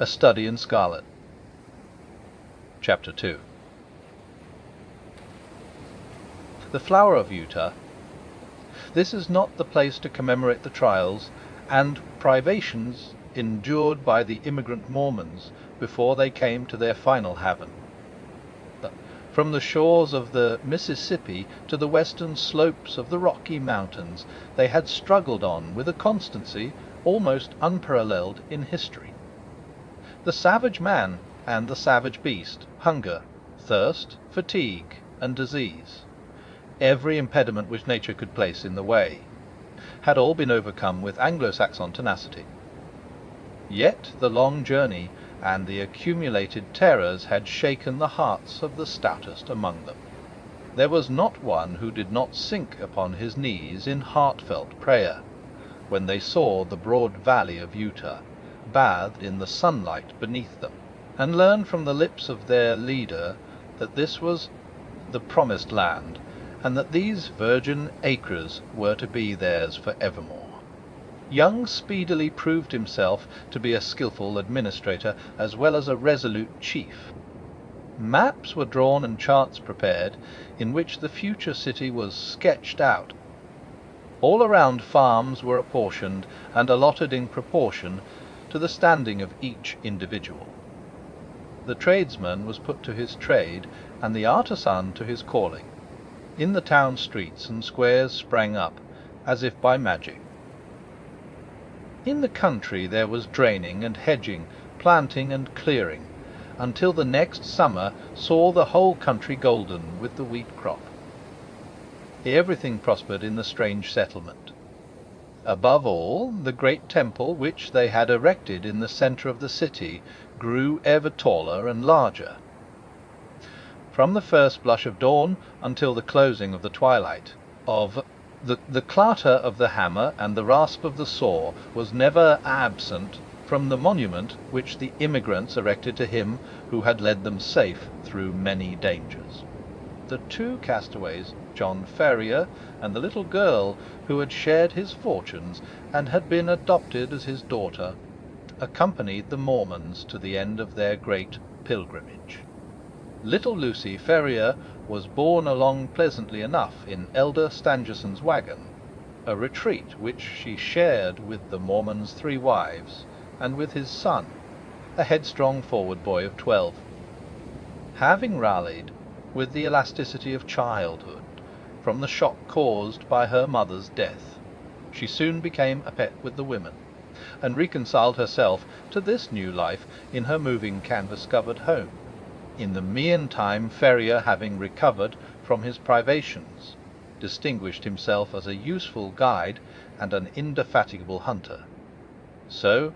A Study in Scarlet. Chapter 2. The Flower of Utah. This is not the place to commemorate the trials and privations endured by the immigrant Mormons before they came to their final haven. From the shores of the Mississippi to the western slopes of the Rocky Mountains, they had struggled on with a constancy almost unparalleled in history. The savage man and the savage beast, hunger, thirst, fatigue, and disease, every impediment which nature could place in the way, had all been overcome with Anglo-Saxon tenacity. Yet the long journey and the accumulated terrors had shaken the hearts of the stoutest among them. There was not one who did not sink upon his knees in heartfelt prayer when they saw the broad valley of Utah bathed in the sunlight beneath them, and learned from the lips of their leader that this was the promised land, and that these virgin acres were to be theirs for evermore. Young speedily proved himself to be a skilful administrator as well as a resolute chief. Maps were drawn and charts prepared, in which the future city was sketched out. All around farms were apportioned and allotted in proportion to the standing of each individual. The tradesman was put to his trade, and the artisan to his calling. In the town streets and squares sprang up, as if by magic. In the country there was draining and hedging, planting and clearing, until the next summer saw the whole country golden with the wheat crop. Everything prospered in the strange settlement. Above all, the great temple which they had erected in the centre of the city grew ever taller and larger. From the first blush of dawn until the closing of the twilight, the clatter of the hammer and the rasp of the saw was never absent from the monument which the immigrants erected to him who had led them safe through many dangers. The two castaways, John Ferrier and the little girl who had shared his fortunes and had been adopted as his daughter, accompanied the Mormons to the end of their great pilgrimage. Little Lucy Ferrier was borne along pleasantly enough in Elder Stangerson's wagon, a retreat which she shared with the Mormon's 3 wives, and with his son, a headstrong forward boy of 12. Having rallied, with the elasticity of childhood, from the shock caused by her mother's death, she soon became a pet with the women, and reconciled herself to this new life in her moving canvas-covered home. In the meantime, Ferrier, having recovered from his privations, distinguished himself as a useful guide and an indefatigable hunter. So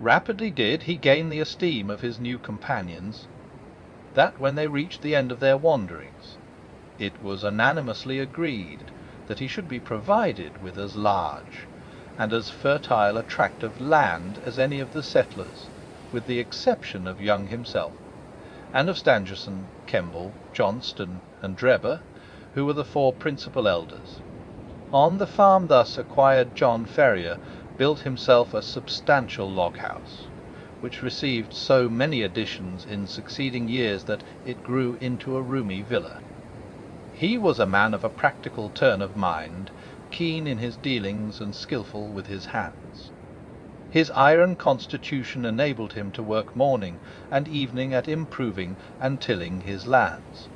rapidly did he gain the esteem of his new companions, that when they reached the end of their wanderings, it was unanimously agreed that he should be provided with as large and as fertile a tract of land as any of the settlers, with the exception of Young himself, and of Stangerson, Kemble, Johnston, and Drebber, who were the 4 principal elders. On the farm thus acquired, John Ferrier built himself a substantial log-house, which received so many additions in succeeding years that it grew into a roomy villa. He was a man of a practical turn of mind, keen in his dealings and skilful with his hands. His iron constitution enabled him to work morning and evening at improving and tilling his lands.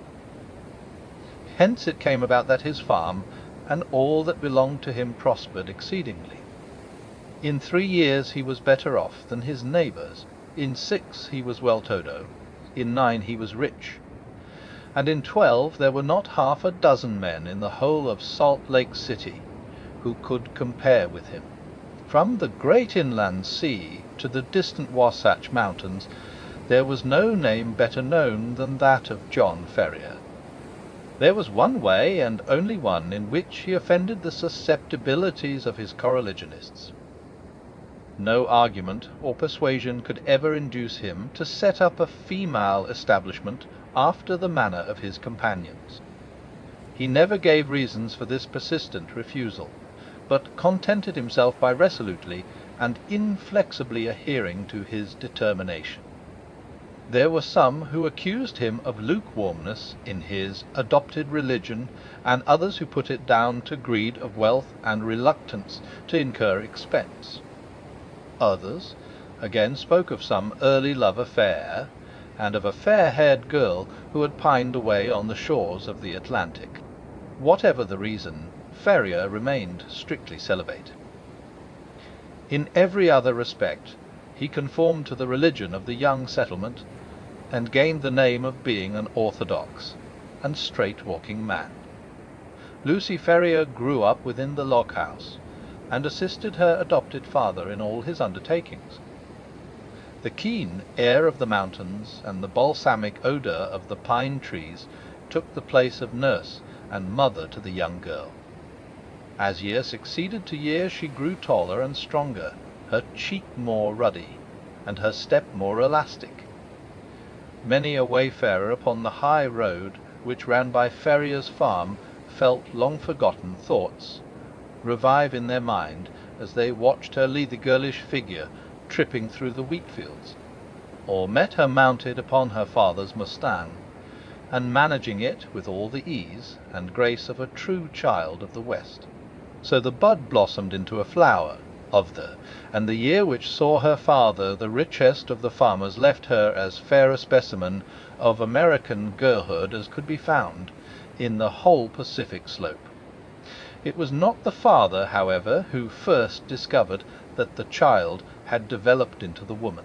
Hence it came about that his farm and all that belonged to him prospered exceedingly. In 3 years he was better off than his neighbours, in 6 he was well todo, in 9 he was rich, and in 12 there were not half a dozen men in the whole of Salt Lake City who could compare with him. From the great inland sea to the distant Wasatch Mountains, there was no name better known than that of John Ferrier. There was one way, and only one, in which he offended the susceptibilities of his coreligionists. No argument or persuasion could ever induce him to set up a female establishment after the manner of his companions. He never gave reasons for this persistent refusal, but contented himself by resolutely and inflexibly adhering to his determination. There were some who accused him of lukewarmness in his adopted religion, and others who put it down to greed of wealth and reluctance to incur expense. Others again spoke of some early love affair, and of a fair-haired girl who had pined away on the shores of the Atlantic. Whatever the reason, Ferrier remained strictly celibate. In every other respect he conformed to the religion of the young settlement, and gained the name of being an orthodox and straight-walking man. Lucy Ferrier grew up within the log-house, and assisted her adopted father in all his undertakings. The keen air of the mountains and the balsamic odour of the pine trees took the place of nurse and mother to the young girl. As year succeeded to year she grew taller and stronger, her cheek more ruddy, and her step more elastic. Many a wayfarer upon the high road which ran by Ferrier's farm felt long-forgotten thoughts revive in their mind as they watched her lead the girlish figure tripping through the wheat-fields, or met her mounted upon her father's mustang, and managing it with all the ease and grace of a true child of the West. So the bud blossomed into a flower and the year which saw her father the richest of the farmers left her as fair a specimen of American girlhood as could be found in the whole Pacific slope. It was not the father, however, who first discovered that the child had developed into the woman.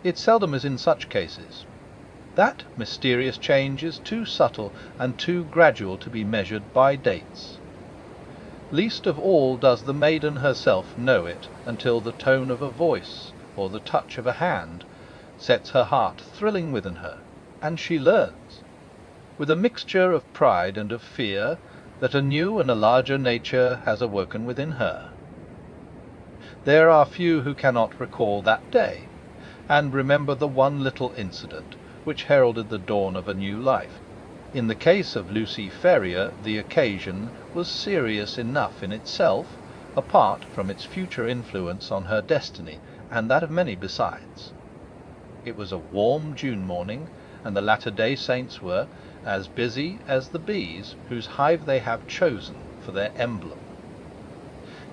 It seldom is in such cases. That mysterious change is too subtle and too gradual to be measured by dates. Least of all does the maiden herself know it until the tone of a voice or the touch of a hand sets her heart thrilling within her, and she learns, with a mixture of pride and of fear, that a new and a larger nature has awoken within her. There are few who cannot recall that day, and remember the one little incident which heralded the dawn of a new life. In the case of Lucy Ferrier, the occasion was serious enough in itself, apart from its future influence on her destiny and that of many besides. It was a warm June morning, and the Latter-day Saints were as busy as the bees whose hive they have chosen for their emblem.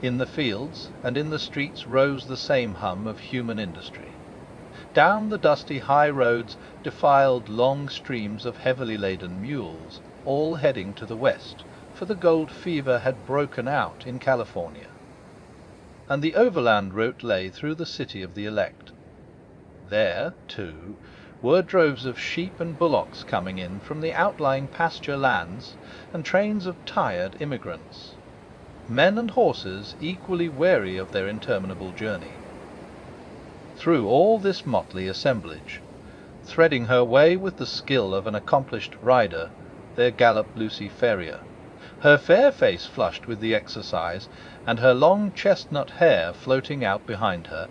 In the fields and in the streets rose the same hum of human industry. Down the dusty high roads defiled long streams of heavily laden mules, all heading to the west, for the gold fever had broken out in California. And the overland route lay through the city of the elect. There, too, were droves of sheep and bullocks coming in from the outlying pasture lands, and trains of tired immigrants, men and horses equally weary of their interminable journey. Through all this motley assemblage, threading her way with the skill of an accomplished rider, there galloped Lucy Ferrier, her fair face flushed with the exercise, and her long chestnut hair floating out behind her.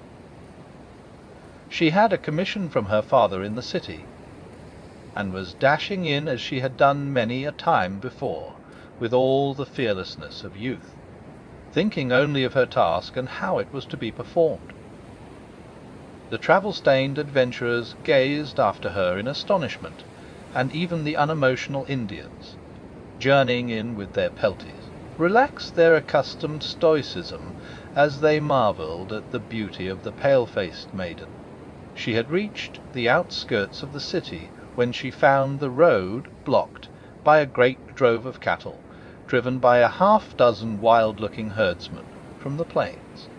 She had a commission from her father in the city, and was dashing in as she had done many a time before, with all the fearlessness of youth, thinking only of her task and how it was to be performed. The travel-stained adventurers gazed after her in astonishment, and even the unemotional Indians, journeying in with their pelties, relaxed their accustomed stoicism as they marvelled at the beauty of the pale-faced maiden. She had reached the outskirts of the city when she found the road blocked by a great drove of cattle, driven by a half-dozen wild-looking herdsmen from the plains.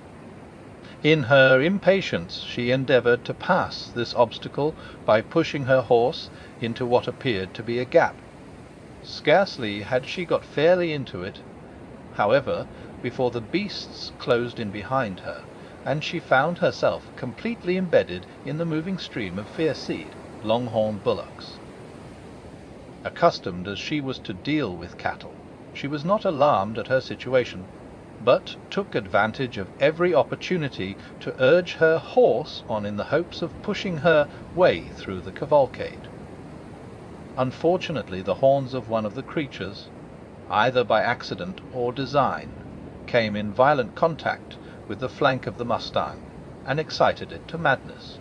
In her impatience she endeavoured to pass this obstacle by pushing her horse into what appeared to be a gap. Scarcely had she got fairly into it, however, before the beasts closed in behind her, and she found herself completely embedded in the moving stream of fierce-seed, long-horned bullocks. Accustomed as she was to deal with cattle, she was not alarmed at her situation, but took advantage of every opportunity to urge her horse on in the hopes of pushing her way through the cavalcade. Unfortunately, the horns of one of the creatures, either by accident or design, came in violent contact with the flank of the mustang, and excited it to madness.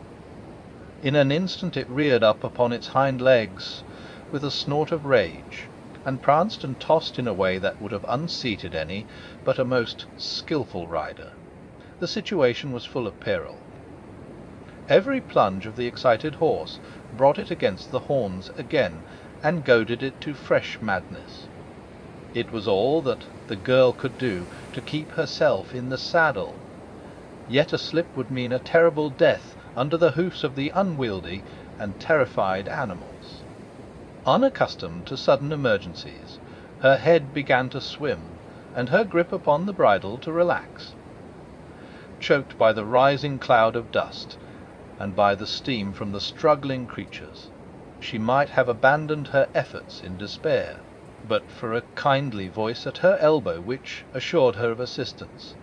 In an instant it reared up upon its hind legs with a snort of rage, and pranced and tossed in a way that would have unseated any but a most skilful rider. The situation was full of peril. Every plunge of the excited horse brought it against the horns again, and goaded it to fresh madness. It was all that the girl could do to keep herself in the saddle, yet a slip would mean a terrible death under the hoofs of the unwieldy and terrified animals. Unaccustomed to sudden emergencies, her head began to swim, and her grip upon the bridle to relax. Choked by the rising cloud of dust, and by the steam from the struggling creatures, she might have abandoned her efforts in despair, but for a kindly voice at her elbow which assured her of assistance.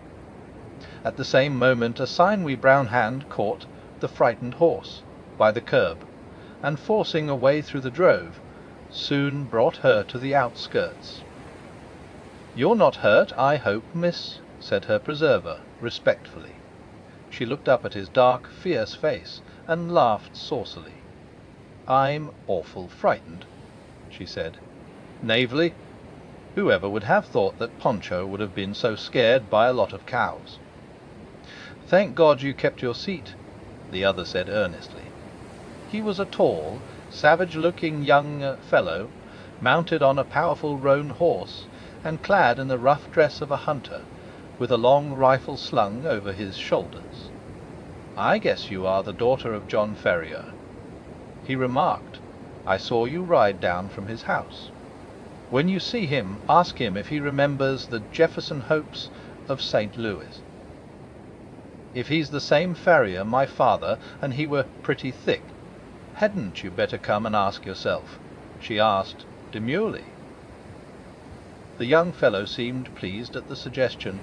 At the same moment a sinewy brown hand caught the frightened horse by the curb, and forcing a way through the drove, soon brought her to the outskirts. "You're not hurt, I hope, miss?" said her preserver, respectfully. She looked up at his dark, fierce face, and laughed saucily. "I'm awful frightened," she said, naively. Whoever would have thought that Poncho would have been so scared by a lot of cows? "Thank God you kept your seat," the other said earnestly. He was a tall, savage-looking young fellow, mounted on a powerful roan horse, and clad in the rough dress of a hunter, with a long rifle slung over his shoulders. "I guess you are the daughter of John Ferrier," he remarked. "I saw you ride down from his house. When you see him, ask him if he remembers the Jefferson Hopes of St. Louis. If he's the same Ferrier, my father, and he were pretty thick, hadn't you better come and ask yourself?" she asked demurely. The young fellow seemed pleased at the suggestion,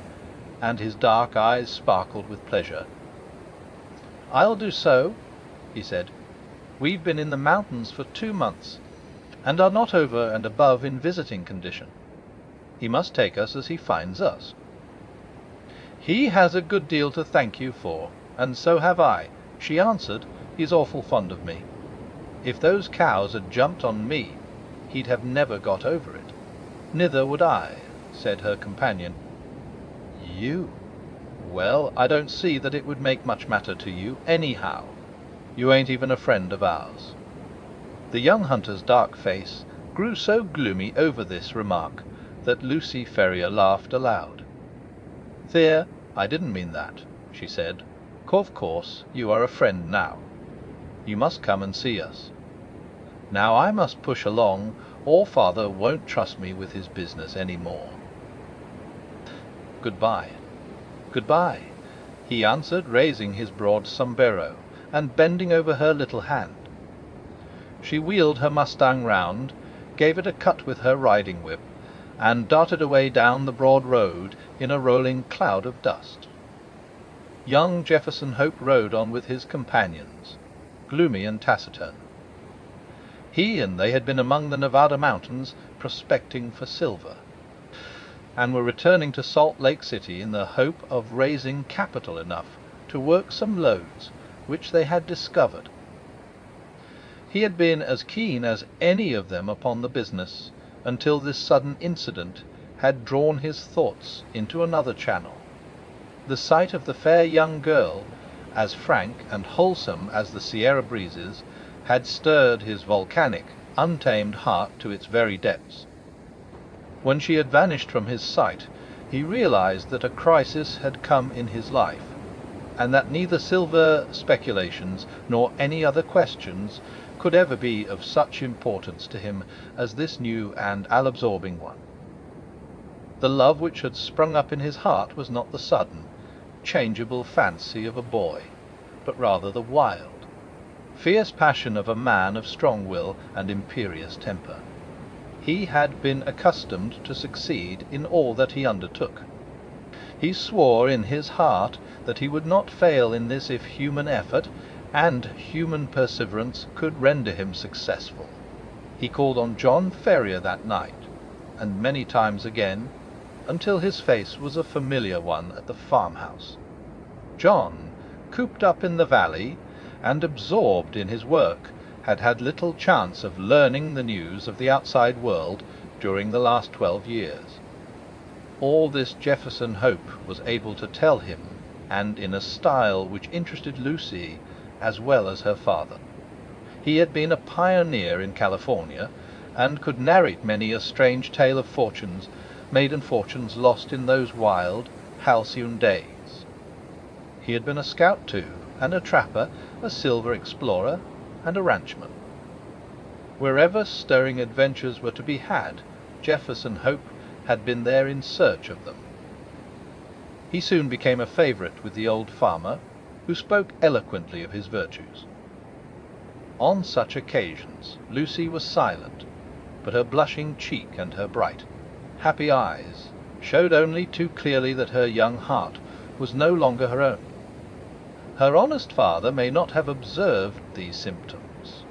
and his dark eyes sparkled with pleasure. "I'll do so," he said. "We've been in the mountains for 2 months, and are not over and above in visiting condition. He must take us as he finds us." "He has a good deal to thank you for, and so have I," she answered. "He's awful fond of me. If those cows had jumped on me, he'd have never got over it." "Nither would I," said her companion. "You? Well, I don't see that it would make much matter to you, anyhow. You ain't even a friend of ours." The young hunter's dark face grew so gloomy over this remark that Lucy Ferrier laughed aloud. "There, I didn't mean that," she said. "Of course, you are a friend now. You must come and see us. Now I must push along, or father won't trust me with his business any more." "Goodbye." "Goodbye," he answered, raising his broad sombrero and bending over her little hand. She wheeled her mustang round, gave it a cut with her riding whip, and darted away down the broad road in a rolling cloud of dust. Young Jefferson Hope rode on with his companions, gloomy and taciturn. He and they had been among the Nevada mountains prospecting for silver, and were returning to Salt Lake City in the hope of raising capital enough to work some lodes which they had discovered. He had been as keen as any of them upon the business, until this sudden incident had drawn his thoughts into another channel. The sight of the fair young girl, as frank and wholesome as the Sierra breezes, had stirred his volcanic, untamed heart to its very depths. When she had vanished from his sight, he realized that a crisis had come in his life, and that neither silver speculations nor any other questions could ever be of such importance to him as this new and all-absorbing one. The love which had sprung up in his heart was not the sudden, changeable fancy of a boy, but rather the wild, fierce passion of a man of strong will and imperious temper. He had been accustomed to succeed in all that he undertook. He swore in his heart that he would not fail in this if human effort and human perseverance could render him successful. He called on John Ferrier that night, and many times again, until his face was a familiar one at the farmhouse, John, cooped up in the valley and absorbed in his work, had had little chance of learning the news of the outside world during the last 12 years. All this Jefferson Hope was able to tell him, and in a style which interested Lucy as well as her father. He had been a pioneer in California, and could narrate many a strange tale of fortunes made and fortunes lost in those wild, halcyon days. He had been a scout too, and a trapper, a silver explorer, and a ranchman. Wherever stirring adventures were to be had, Jefferson Hope had been there in search of them. He soon became a favourite with the old farmer, who spoke eloquently of his virtues. On such occasions Lucy was silent, but her blushing cheek and her bright, happy eyes showed only too clearly that her young heart was no longer her own. Her honest father may not have observed these symptoms,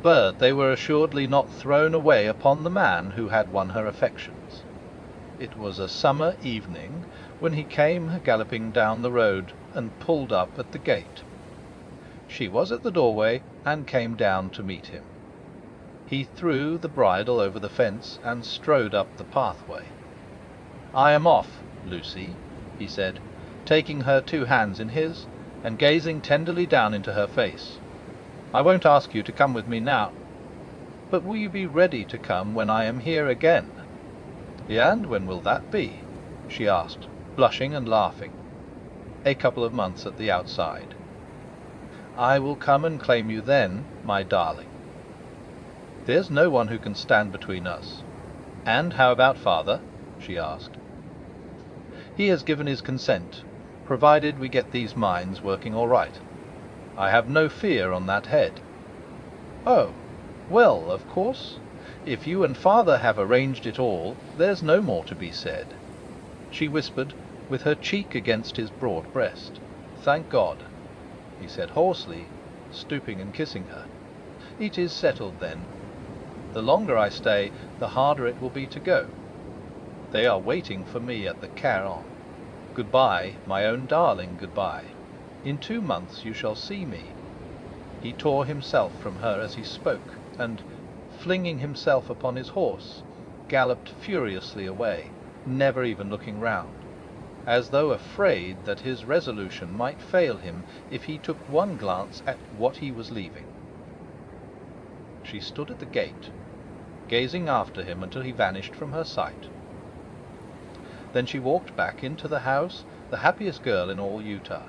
but they were assuredly not thrown away upon the man who had won her affections. It was a summer evening when he came galloping down the road and pulled up at the gate. She was at the doorway and came down to meet him. He threw the bridle over the fence and strode up the pathway. "I am off, Lucy," he said, taking her 2 hands in his and gazing tenderly down into her face. "I won't ask you to come with me now, but will you be ready to come when I am here again?" "And when will that be?" she asked, blushing and laughing. "A couple of months at the outside." "I will come and claim you then, my darling." "There's no one who can stand between us. And how about father?" she asked. "He has given his consent, provided we get these mines working all right. I have no fear on that head." "Oh, well, of course, if you and father have arranged it all, there's no more to be said," she whispered, with her cheek against his broad breast. "Thank God," he said hoarsely, stooping and kissing her. "It is settled then. The longer I stay, the harder it will be to go. They are waiting for me at the Caron. Goodbye, my own darling, goodbye. In 2 months you shall see me." He tore himself from her as he spoke, and, flinging himself upon his horse, galloped furiously away, never even looking round, as though afraid that his resolution might fail him if he took one glance at what he was leaving. She stood at the gate, gazing after him until he vanished from her sight. Then she walked back into the house, the happiest girl in all Utah.